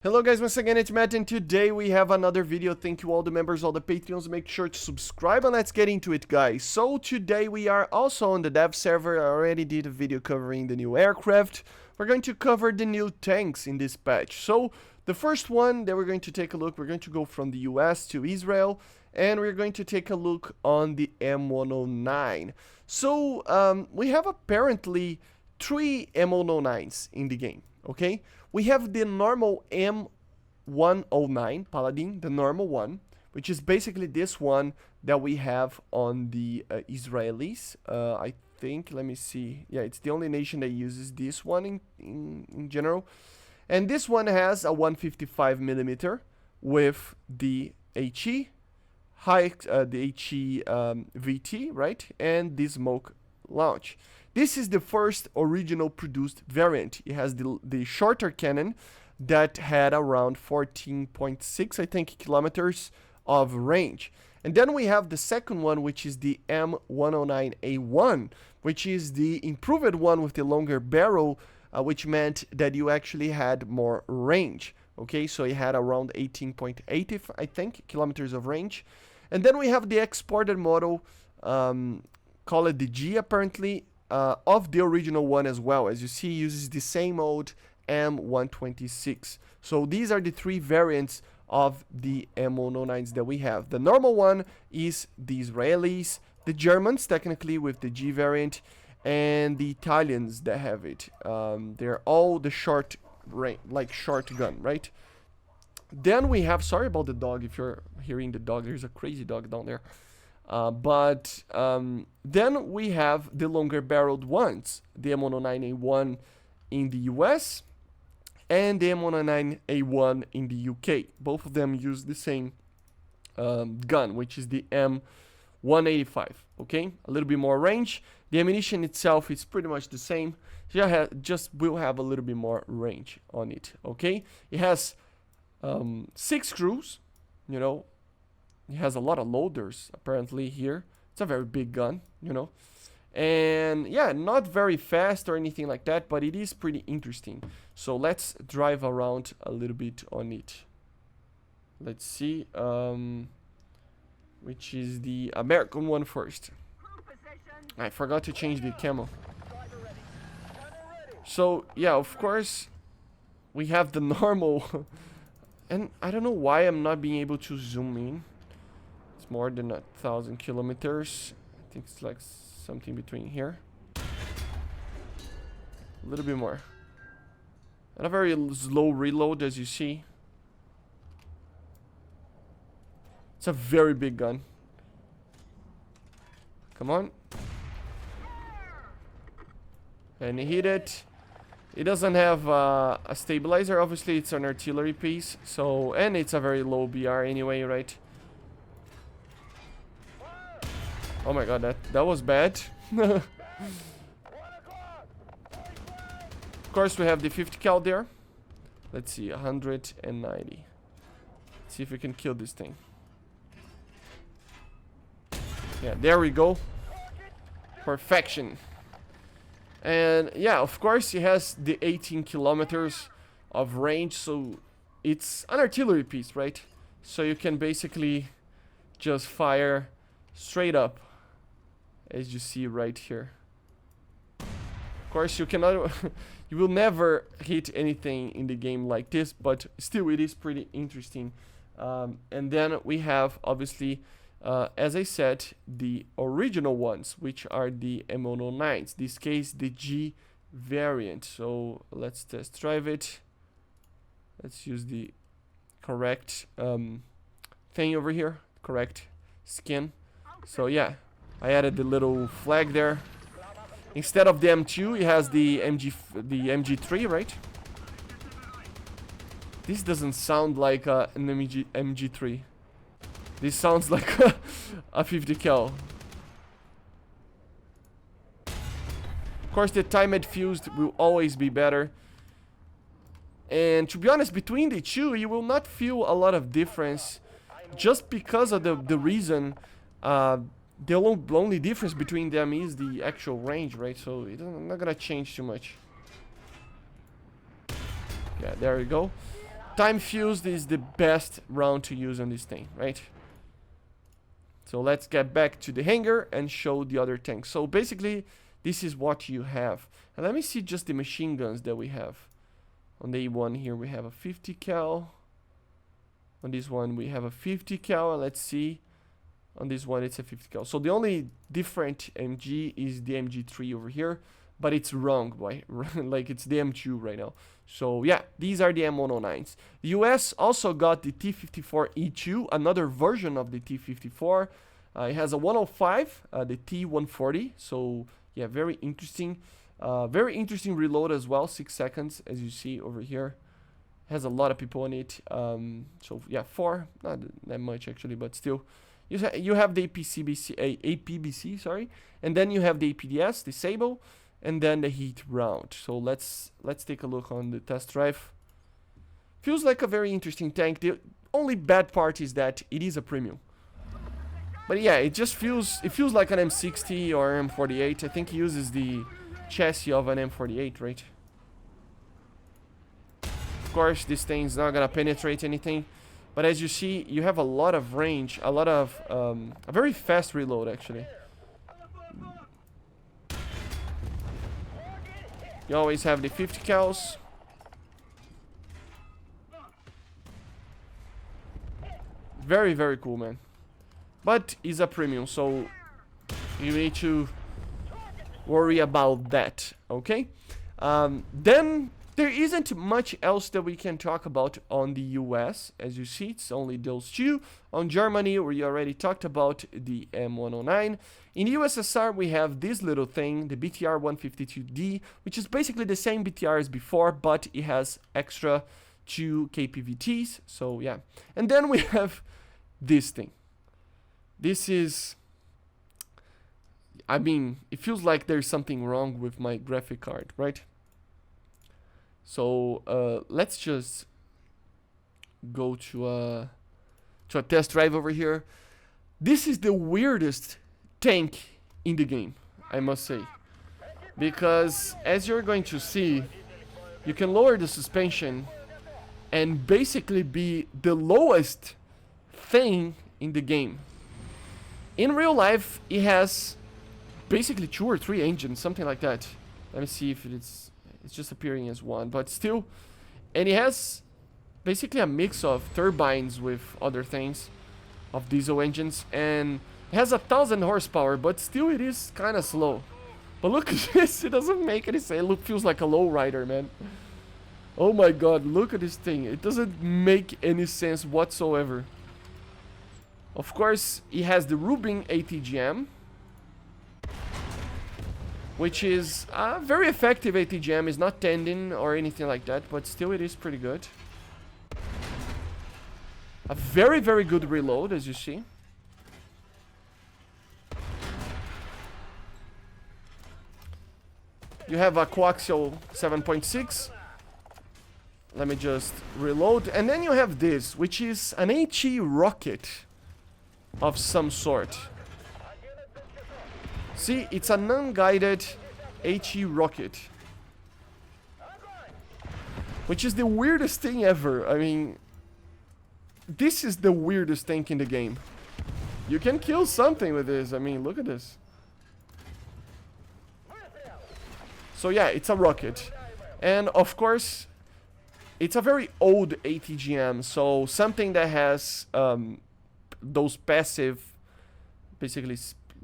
Hello guys, once again it's Matt and today we have another video. Thank you all the members, all the Patreons, make sure to subscribe and let's get into it guys. So today we are also on the dev server. I already did a video covering the new aircraft. We're going to cover the new tanks in this patch. So the first one that we're going to take a look, we're going to go from the US to Israel and we're going to take a look on the M109. So we have apparently 3 M109s in the game, okay? We have the normal M109 Paladin, the normal one, which is basically this one that we have on the Israelis. I think, let me see. Yeah, it's the only nation that uses this one in general. And this one has a 155mm with the HE, the HE VT, right? And the smoke launch. This is the first original produced variant. It has the shorter cannon that had around 14.6, I think, kilometers of range. And then we have the second one, which is the M109A1, which is the improved one with the longer barrel, which meant that you actually had more range. Okay, so it had around 18.8, I think, kilometers of range. And then we have the exported model, call it the G apparently, of the original one as well. As you see, uses the same old M126. So these are the 3 variants of the M109s that we have. The normal one is the Israelis, the Germans technically with the G variant, and the Italians that have it. They're all the short range, like short gun, right? Then we have, sorry about the dog, if you're hearing the dog, there's a crazy dog down there. Then we have the longer barreled ones, the M109A1 in the US and the M109A1 in the UK. Both of them use the same gun, which is the M185, okay? A little bit more range. The ammunition itself is pretty much the same, just will have a little bit more range on it, okay? It has 6 screws, you know. It has a lot of loaders apparently here. It's a very big gun, you know. And yeah, not very fast or anything like that, but it is pretty interesting. So let's drive around a little bit on it. Let's see, which is the American one first. I forgot to change the camo. So yeah, of course, we have the normal. And I don't know why I'm not being able to zoom in. More than 1,000 kilometers. I think it's like something between here. A little bit more. And a very slow reload, as you see. It's a very big gun. Come on. And hit it. It doesn't have a stabilizer. Obviously, it's an artillery piece. So, and it's a very low BR anyway, right? Oh my god, that was bad. Of course, we have the 50 cal there. Let's see, 190. Let's see if we can kill this thing. Yeah, there we go. Perfection. And yeah, of course, it has the 18 kilometers of range, so it's an artillery piece, right? So you can basically just fire straight up, as you see right here. Of course, you cannot you will never hit anything in the game like this, but still it is pretty interesting. And then we have obviously, as I said, the original ones, which are the M109s, this case the G variant. So let's test drive it. Let's use the correct thing over here, correct skin. So yeah, I added the little flag there. Instead of the M2, it has the MG3, right? This doesn't sound like an MG3. This sounds like a 50 cal. Of course, the timed fused will always be better. And to be honest, between the two, you will not feel a lot of difference, just because of the reason. The only difference between them is the actual range, right? So it's not gonna change too much. Yeah, there we go. time fused is the best round to use on this thing, right? So let's get back to the hangar and show the other tanks. So basically, this is what you have. And let me see just the machine guns that we have. On the A1 here, we have a 50 cal. On this one, we have a 50 cal. And let's see. On this one, it's a 50 cal. So the only different MG is the MG3 over here. But it's wrong, right? Like it's the M2 right now. So yeah, these are the M109s. The US also got the T54E2, another version of the T54. It has a 105, the T140. So yeah, very interesting. Very interesting reload as well, 6 seconds, as you see over here. Has a lot of people on it. So yeah, 4, not that much actually, but still. You have the APBC, sorry, and then you have the APDS, the SABOT, and then the heat round. So let's take a look on the test drive. Feels like a very interesting tank. The only bad part is that it is a premium. But yeah, it feels like an M60 or M48. I think it uses the chassis of an M48, right? Of course, this thing's not gonna penetrate anything. But as you see, you have a lot of range, a lot of a very fast reload actually. You always have the 50 cals. Very, very cool, man. But it's a premium, so you need to worry about that, okay? Then there isn't much else that we can talk about on the US. As you see, it's only those two. On Germany, we already talked about the M109. In the USSR, we have this little thing, the BTR-152D, which is basically the same BTR as before, but it has extra 2 KPVTs. So yeah. And then we have this thing. This is... I mean, it feels like there's something wrong with my graphic card, right? So let's just go to a test drive over here. This is the weirdest tank in the game, I must say, because as you're going to see, you can lower the suspension and basically be the lowest thing in the game. In real life, it has basically 2 or 3 engines, something like that. Let me see if it's just appearing as one, but still. And it has basically a mix of turbines with other things, of diesel engines, and it has 1,000 horsepower, but still it is kind of slow. But look at this, it doesn't make any sense. It feels like a lowrider, man. Oh my god, look at this thing. It doesn't make any sense whatsoever. Of course, it has the Rubin ATGM, which is a very effective ATGM. It's not tending or anything like that, but still it is pretty good. A very, very good reload, as you see. You have a coaxial 7.6. Let me just reload. And then you have this, which is an HE rocket of some sort. See, it's a non-guided HE rocket, which is the weirdest thing ever. I mean, this is the weirdest thing in the game. You can kill something with this. I mean, look at this. So yeah, it's a rocket. And of course, it's a very old ATGM. So something that has those passive, basically,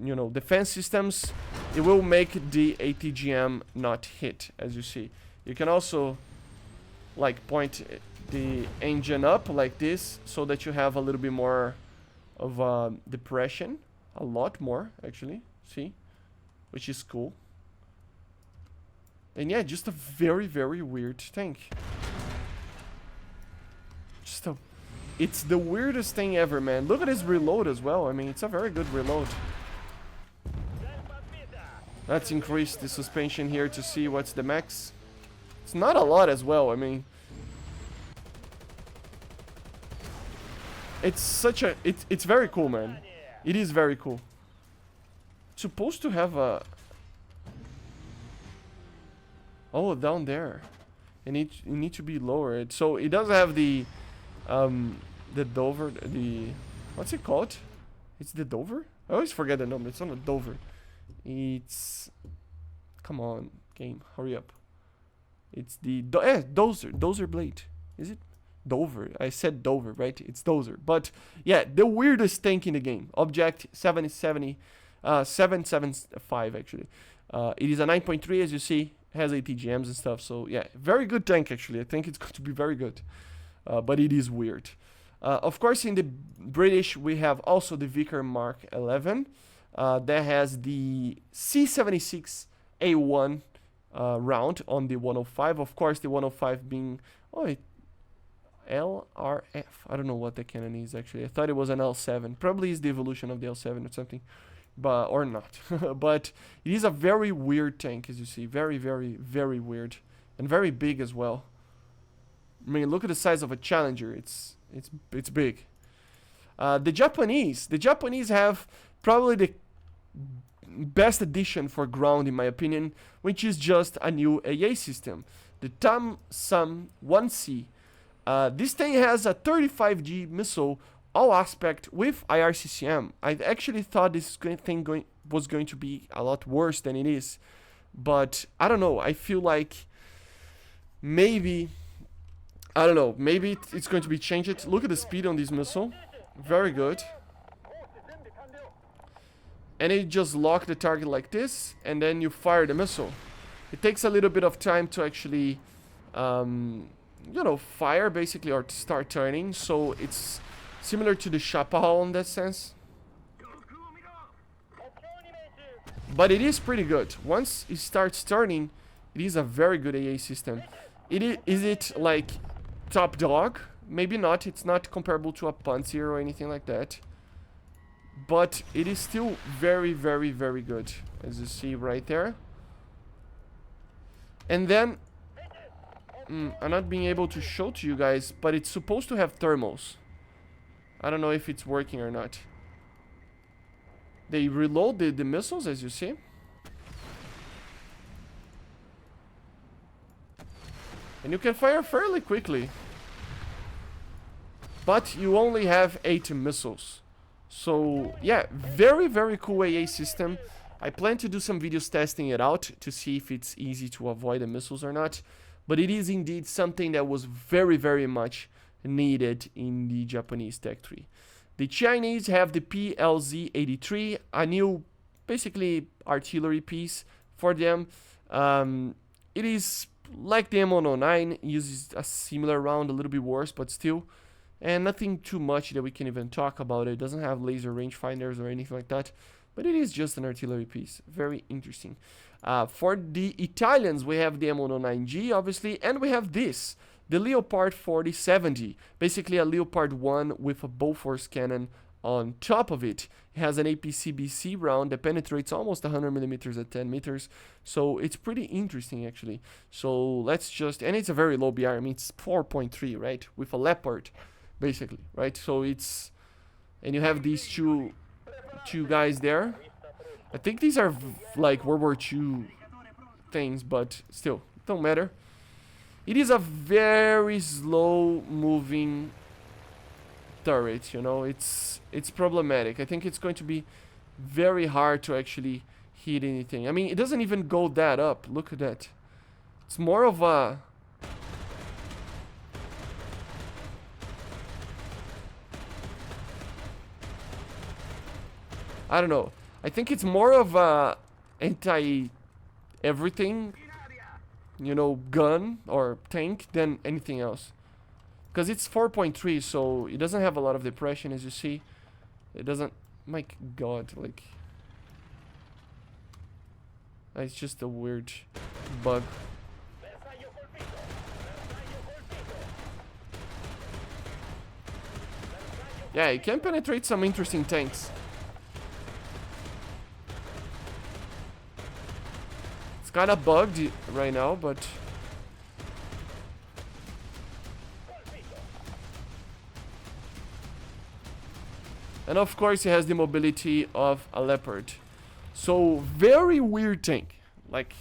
you know, defense systems, it will make the ATGM not hit, as you see. You can also like point the engine up like this so that you have a little bit more of depression, a lot more actually, see, which is cool. And yeah, just a very, very weird tank. It's the weirdest thing ever, man. Look at his reload as well. I mean, it's a very good reload. Let's increase the suspension here to see what's the max. It's not a lot as well. I mean, it's such a... It's very cool, man. It is very cool. It's supposed to have a... Oh, down there. It need to be lowered. So it does have the Dover, what's it called? It's the Dover? I always forget the number. It's not a Dover. It's, come on, game, hurry up. It's the Dozer blade. Is it Dover? I said Dover, right? It's Dozer. But yeah, the weirdest tank in the game. Object 775 actually. It is a 9.3 as you see. Has ATGMs and stuff. So yeah, very good tank actually. I think it's going to be very good. But it is weird. Of course, in the British, we have also the Vickers Mk11 that has the C76A1 round on the 105. Of course, the 105 being LRF. I don't know what the cannon is actually. I thought it was an L7. Probably is the evolution of the L7 or something, but or not. But it is a very weird tank, as you see. Very, very, very weird, and very big as well. I mean, look at the size of a Challenger. It's big. The Japanese have probably the best addition for ground, in my opinion, which is just a new AA system, the Tam-Sam 1C. This thing has a 35G missile, all aspect with IRCCM. I actually thought this thing was going to be a lot worse than it is, but I don't know. I feel like maybe, I don't know, maybe it's going to be changed. Look at the speed on this missile, very good. And it just lock the target like this, and then you fire the missile. It takes a little bit of time to actually, you know, fire basically, or to start turning. So it's similar to the Chaparral in that sense. But it is pretty good. Once it starts turning, it is a very good AA system. Is it like top dog? Maybe not. It's not comparable to a Panzer or anything like that. But it is still very, very, very good, as you see right there. And then, I'm not being able to show to you guys, but it's supposed to have thermals. I don't know if it's working or not. They reload the missiles, as you see. And you can fire fairly quickly. But you only have 8 missiles. So, yeah, very, very cool AA system. I plan to do some videos testing it out to see if it's easy to avoid the missiles or not. But it is indeed something that was very, very much needed in the Japanese Tech 3. The Chinese have the PLZ-83, a new, basically, artillery piece for them. It is like the M109, uses a similar round, a little bit worse, but still. And nothing too much that we can even talk about. It doesn't have laser rangefinders or anything like that. But it is just an artillery piece. Very interesting. For the Italians, we have the M109G, obviously. And we have this, the Leopard 4070. Basically a Leopard 1 with a Bofors cannon on top of it. It has an APC-BC round that penetrates almost 100 millimeters at 10 meters. So it's pretty interesting, actually. So let's just... And it's a very low BR. I mean, it's 4.3, right? With a Leopard, basically, right? So it's... And you have these two guys there. I think these are like World War II things, but still, don't matter. It is a very slow moving turret, you know. It's problematic. I think it's going to be very hard to actually hit anything. I mean, it doesn't even go that up. Look at that. It's more of a... I don't know. I think it's more of a anti-everything, you know, gun or tank than anything else. Because it's 4.3, so it doesn't have a lot of depression, as you see. It doesn't... My god, like... It's just a weird bug. Yeah, it can penetrate some interesting tanks. Kind of bugged right now, but and of course it has the mobility of a Leopard. So very weird tank. Like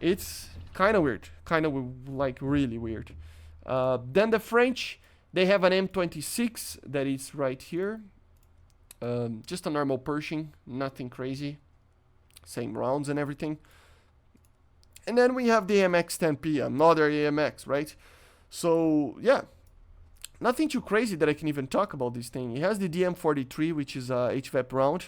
it's Kind of weird. Kind of like really weird. Then the French, they have an M26 that is right here. Just a normal Pershing, nothing crazy. Same rounds and everything. And then we have the MX-10P, another AMX, right? So, yeah. Nothing too crazy that I can even talk about this thing. It has the DM43, which is a HVAP round.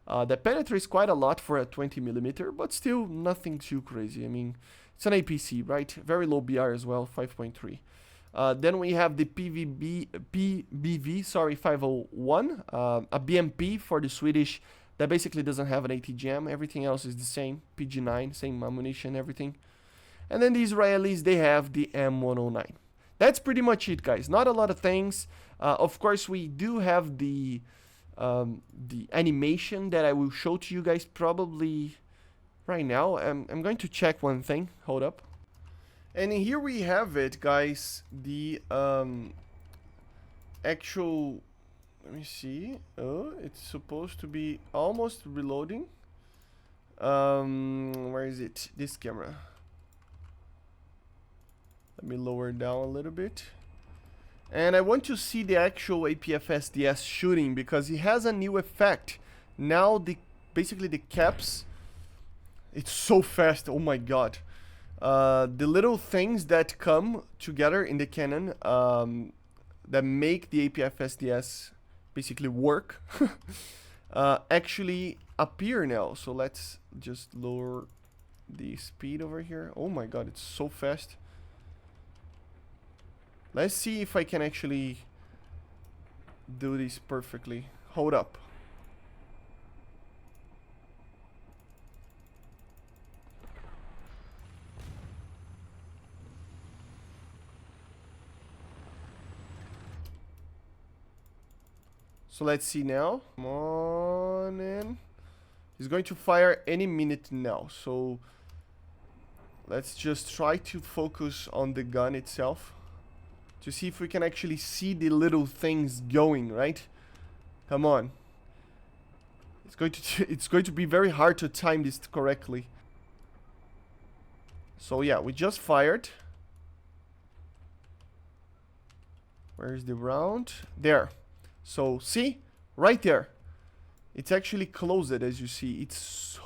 That penetrates quite a lot for a 20mm, but still nothing too crazy. I mean, it's an APC, right? Very low BR as well, 5.3. Then we have the PBV, sorry, 501, a BMP for the Swedish that basically doesn't have an AT-Jam. Everything else is the same, PG9, same ammunition, everything. And then the Israelis, they have the M109. That's pretty much it, guys. Not a lot of things. Of course, we do have the animation that I will show to you guys probably right now. I'm going to check one thing. Hold up. And here we have it, guys. The actual... Let me see. Oh, it's supposed to be almost reloading. Where is it? This camera. Let me lower down a little bit. And I want to see the actual APF-SDS shooting because it has a new effect. Now basically the caps, it's so fast, oh my god. The little things that come together in the cannon that make the APF-SDS basically work actually appear now. So let's just lower the speed over here. Oh my god, it's so fast. Let's see if I can actually do this perfectly. Hold up. So let's see now. Come on in. He's going to fire any minute now. So let's just try to focus on the gun itself, to see if we can actually see the little things going, right? Come on. It's going to be very hard to time this correctly. So yeah, we just fired. Where's the round? There. So see? Right there. It's actually closed, as you see. It's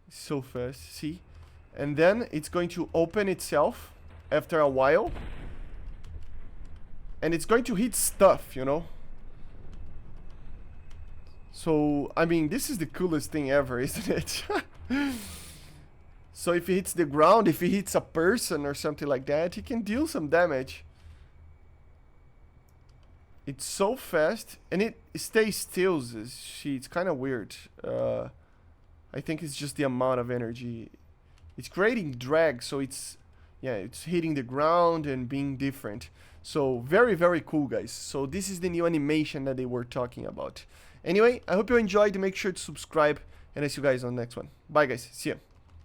so fast. See? And then it's going to open itself after a while. And it's going to hit stuff, you know? So, I mean, this is the coolest thing ever, isn't it? So if it hits the ground, if it hits a person or something like that, it can deal some damage. It's so fast, and it stays still. It's kind of weird. I think it's just the amount of energy. It's creating drag, so it's hitting the ground and being different. So very, very cool, guys. So this is the new animation that they were talking about. Anyway, I hope you enjoyed. Make sure to subscribe, and I see you guys on the next one. Bye, guys. See ya.